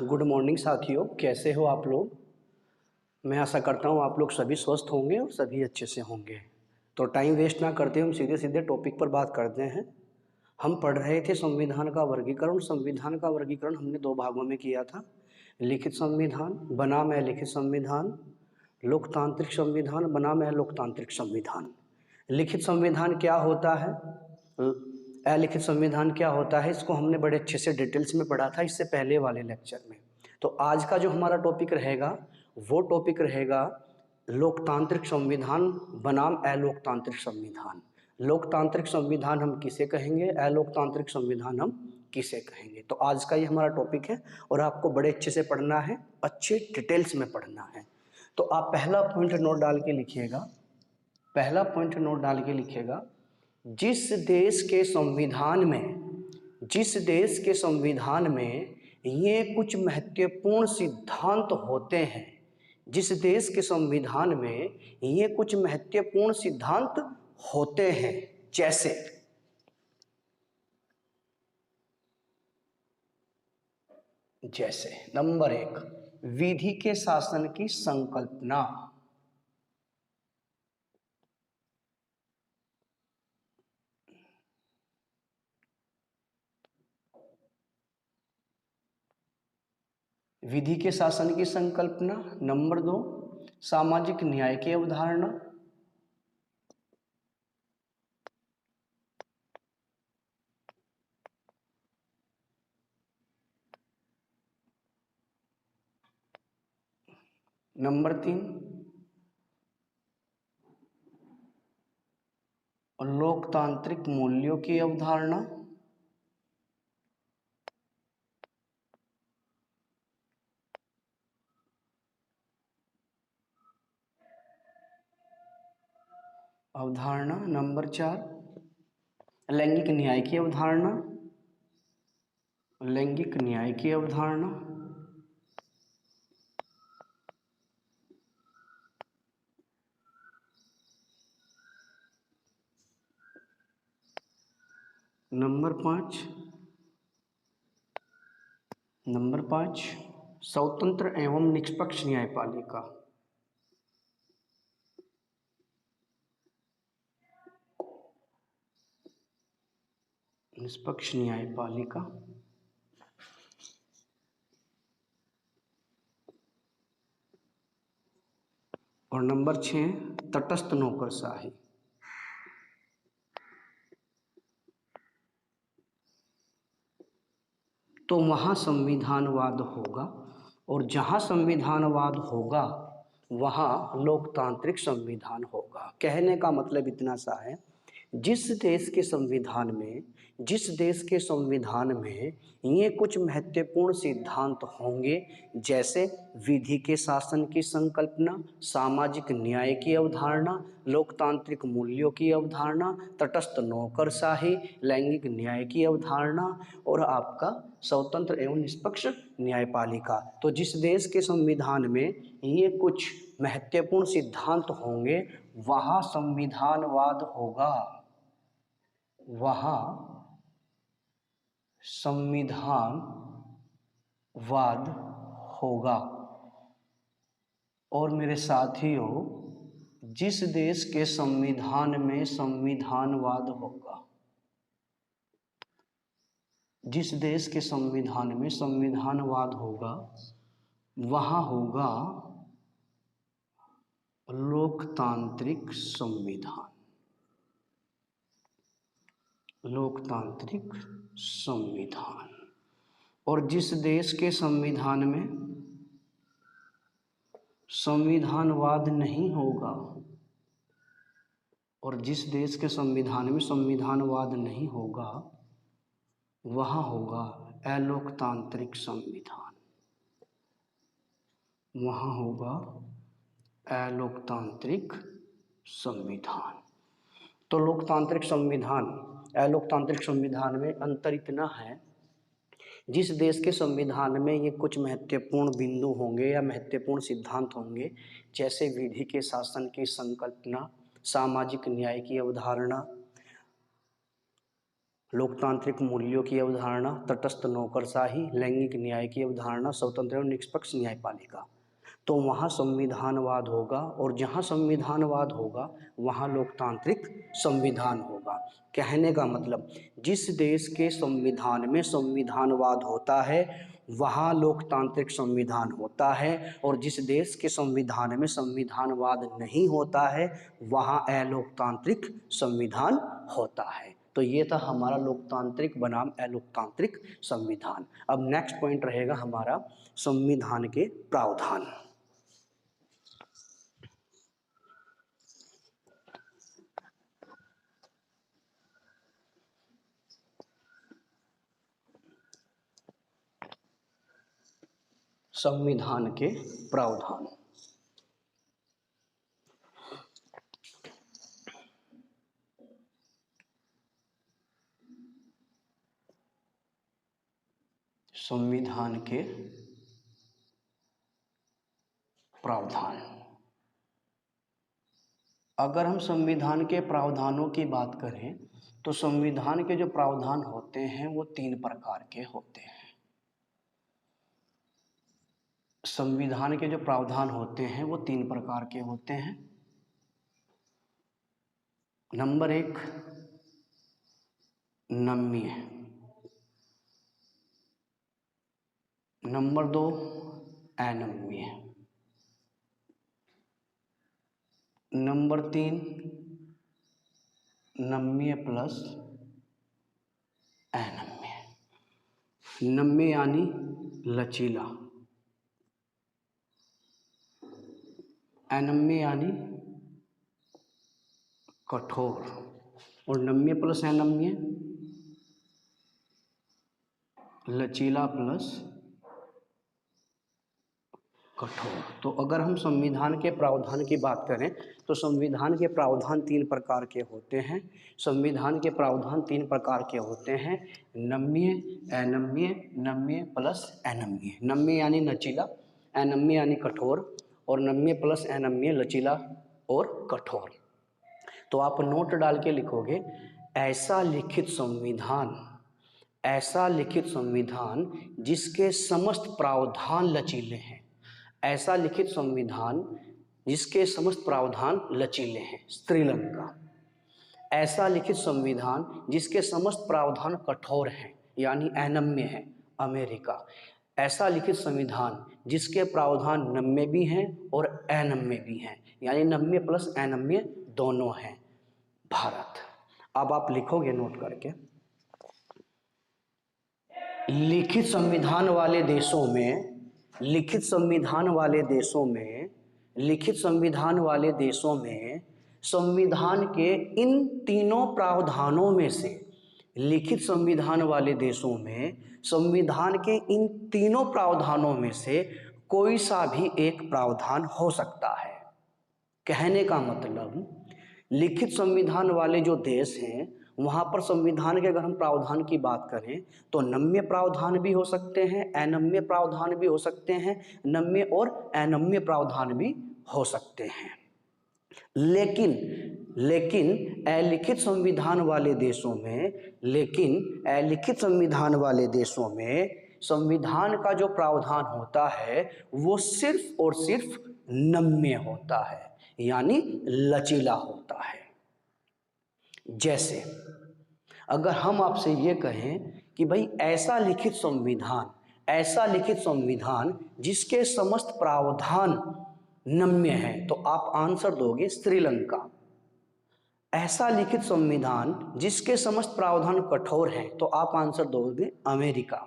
Good morning साथियों, कैसे हो आप लोग। मैं आशा करता हूँ आप लोग सभी स्वस्थ होंगे और सभी अच्छे से होंगे। तो टाइम वेस्ट ना करते हम सीधे सीधे टॉपिक पर बात करते हैं। हम पढ़ रहे थे संविधान का वर्गीकरण। संविधान का वर्गीकरण हमने दो भागों में किया था। लिखित संविधान बनाम अलिखित संविधान, लोकतांत्रिक संविधान बनाम अलोकतांत्रिक संविधान। लिखित संविधान क्या होता है, अलिखित संविधान क्या होता है, इसको हमने बड़े अच्छे से डिटेल्स में पढ़ा था इससे पहले वाले लेक्चर में। तो आज का जो हमारा टॉपिक रहेगा वो टॉपिक रहेगा लोकतांत्रिक संविधान बनाम अलोकतांत्रिक संविधान। लोकतांत्रिक संविधान हम किसे कहेंगे, अलोकतांत्रिक संविधान हम किसे कहेंगे। तो आज का ये हमारा टॉपिक है और आपको बड़े अच्छे से पढ़ना है, अच्छे डिटेल्स में पढ़ना है। तो आप पहला पॉइंट नोट डाल के लिखिएगा, पहला पॉइंट नोट डाल के लिखिएगा, जिस देश के संविधान में ये कुछ महत्वपूर्ण सिद्धांत होते हैं, जिस देश के संविधान में ये कुछ महत्वपूर्ण सिद्धांत होते हैं, जैसे नंबर 1, विधि के शासन की संकल्पना। विधि के शासन की संकल्पना। नंबर 2, सामाजिक न्याय की अवधारणा। नंबर 3, लोकतांत्रिक मूल्यों की अवधारणा। नंबर 4, लैंगिक न्याय की अवधारणा। लैंगिक न्याय की अवधारणा। नंबर 5, स्वतंत्र एवं निष्पक्ष न्यायपालिका। निष्पक्ष न्यायपालिका। और नंबर 6, तटस्थ नौकरशाही। तो वहाँ संविधानवाद होगा, और जहाँ संविधानवाद होगा वहाँ लोकतांत्रिक संविधान होगा। कहने का मतलब इतना सा है, जिस देश के संविधान में ये कुछ महत्वपूर्ण सिद्धांत होंगे, जैसे विधि के शासन की संकल्पना, सामाजिक न्याय की अवधारणा, लोकतांत्रिक मूल्यों की अवधारणा, तटस्थ नौकरशाही, लैंगिक न्याय की अवधारणा और आपका स्वतंत्र एवं निष्पक्ष न्यायपालिका। तो जिस देश के संविधान में ये कुछ महत्वपूर्ण सिद्धांत होंगे वहाँ संविधानवाद होगा, वहाँ संविधानवाद होगा। और मेरे साथियों, जिस देश के संविधान में संविधानवाद होगा, जिस देश के संविधान में संविधानवाद होगा वहाँ होगा लोकतांत्रिक संविधान। लोकतांत्रिक संविधान। और जिस देश के संविधान में संविधानवाद नहीं होगा, और जिस देश के संविधान में संविधानवाद नहीं होगा वहाँ होगा अलोकतांत्रिक संविधान। वहाँ होगा अलोकतांत्रिक संविधान। तो लोकतांत्रिक संविधान अलोकतांत्रिक संविधान में अंतर इतना है, जिस देश के संविधान में ये कुछ महत्वपूर्ण बिंदु होंगे या महत्वपूर्ण सिद्धांत होंगे, जैसे विधि के शासन की संकल्पना, सामाजिक न्याय की अवधारणा, लोकतांत्रिक मूल्यों की अवधारणा, तटस्थ नौकरशाही, लैंगिक न्याय की अवधारणा, स्वतंत्र और निष्पक्ष न्यायपालिका। तो वहाँ संविधानवाद होगा, और जहाँ संविधानवाद होगा वहाँ लोकतांत्रिक संविधान होगा। कहने का मतलब, जिस देश के संविधान में संविधानवाद होता है वहाँ लोकतांत्रिक संविधान होता है, और जिस देश के संविधान में संविधानवाद नहीं होता है वहाँ अलोकतांत्रिक संविधान होता है। तो ये था हमारा लोकतांत्रिक बनाम अलोकतांत्रिक संविधान। अब नेक्स्ट पॉइंट रहेगा हमारा संविधान के प्रावधान। संविधान के प्रावधान। संविधान के प्रावधान। अगर हम संविधान के प्रावधानों की बात करें तो संविधान के जो प्रावधान होते हैं वो 3 प्रकार के होते हैं। संविधान के जो प्रावधान होते हैं वो 3 प्रकार के होते हैं। नंबर 1 नम्य, नंबर 2 अनम्य, नंबर 3 नम्य प्लस अनम्य। नम्य यानी लचीला, अनम्य यानी कठोर, और नम्य प्लस अनम्य लचीला प्लस कठोर। तो अगर हम संविधान के प्रावधान की बात करें तो संविधान के प्रावधान 3 प्रकार के होते हैं। संविधान के प्रावधान 3 प्रकार के होते हैं, नम्य, अनम्य, नम्य प्लस अनम्य। नम्य यानी लचीला, अनम्य यानी कठोर, और नम्य प्लस अनम्य लचीला और कठोर। तो आप नोट डाल के लिखोगे, ऐसा लिखित संविधान, ऐसा लिखित संविधान जिसके समस्त प्रावधान लचीले हैं। ऐसा लिखित संविधान जिसके समस्त प्रावधान लचीले हैं, श्रीलंका। ऐसा लिखित संविधान जिसके समस्त प्रावधान कठोर हैं यानी अनम्य हैं, अमेरिका। ऐसा लिखित संविधान जिसके प्रावधान नम्य भी हैं और अनम्य भी हैं यानी नम्य प्लस अनम्य दोनों हैं, भारत। अब आप लिखोगे नोट करके, लिखित संविधान वाले देशों में, लिखित संविधान वाले देशों में, लिखित संविधान वाले देशों में संविधान के इन तीनों प्रावधानों में से, लिखित संविधान वाले देशों में संविधान के इन तीनों प्रावधानों में से कोई सा भी एक प्रावधान हो सकता है। कहने का मतलब, लिखित संविधान वाले जो देश हैं वहाँ पर संविधान के अगर हम प्रावधान की बात करें तो नम्य प्रावधान भी हो सकते हैं, अनम्य प्रावधान भी हो सकते हैं, नम्य और अनम्य प्रावधान भी हो सकते हैं। लेकिन अलिखित संविधान वाले देशों में, लेकिन अलिखित संविधान वाले देशों में संविधान का जो प्रावधान होता है वो सिर्फ और सिर्फ नम्य होता है यानी लचीला होता है। जैसे अगर हम आपसे ये कहें कि भाई ऐसा लिखित संविधान, ऐसा लिखित संविधान जिसके समस्त प्रावधान नम्य हैं, तो आप आंसर दोगे श्रीलंका। ऐसा लिखित संविधान जिसके समस्त प्रावधान कठोर हैं, तो आप आंसर दोगे अमेरिका।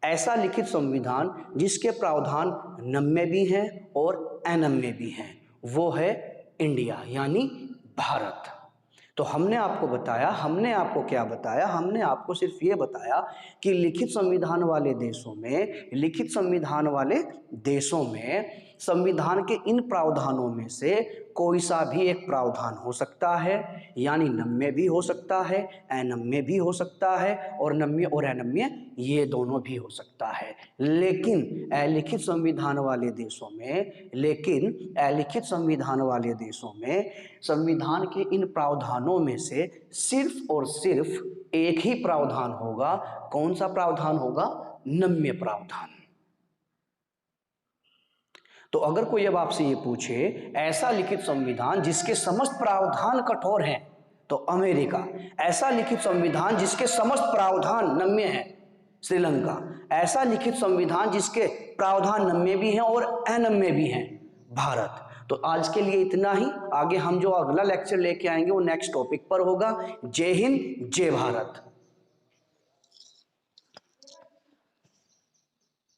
ऐसा लिखित संविधान जिसके प्रावधान नम्य भी हैं और अनम्य भी हैं, वो है इंडिया यानी भारत। तो हमने आपको बताया, हमने आपको क्या बताया, हमने आपको सिर्फ ये बताया कि लिखित संविधान वाले देशों में, लिखित संविधान वाले देशों में संविधान के इन प्रावधानों में से कोई सा भी एक प्रावधान हो सकता है, यानी नम्य भी हो सकता है, अनम्य भी हो सकता है, और नम्य और अनम्य ये दोनों भी हो सकता है। लेकिन अलिखित संविधान वाले देशों में संविधान के इन प्रावधानों में से सिर्फ और सिर्फ एक ही प्रावधान होगा। कौन सा प्रावधान होगा? नम्य प्रावधान। तो अगर कोई अब आपसे ये पूछे ऐसा लिखित संविधान जिसके समस्त प्रावधान कठोर हैं, तो अमेरिका। ऐसा लिखित संविधान जिसके समस्त प्रावधान नम्य हैं, श्रीलंका। ऐसा लिखित संविधान जिसके प्रावधान नम्य भी हैं और अनम्य भी हैं, भारत। तो आज के लिए इतना ही। आगे हम जो अगला लेक्चर लेके आएंगे वो नेक्स्ट टॉपिक पर होगा। जय हिंद, जय भारत।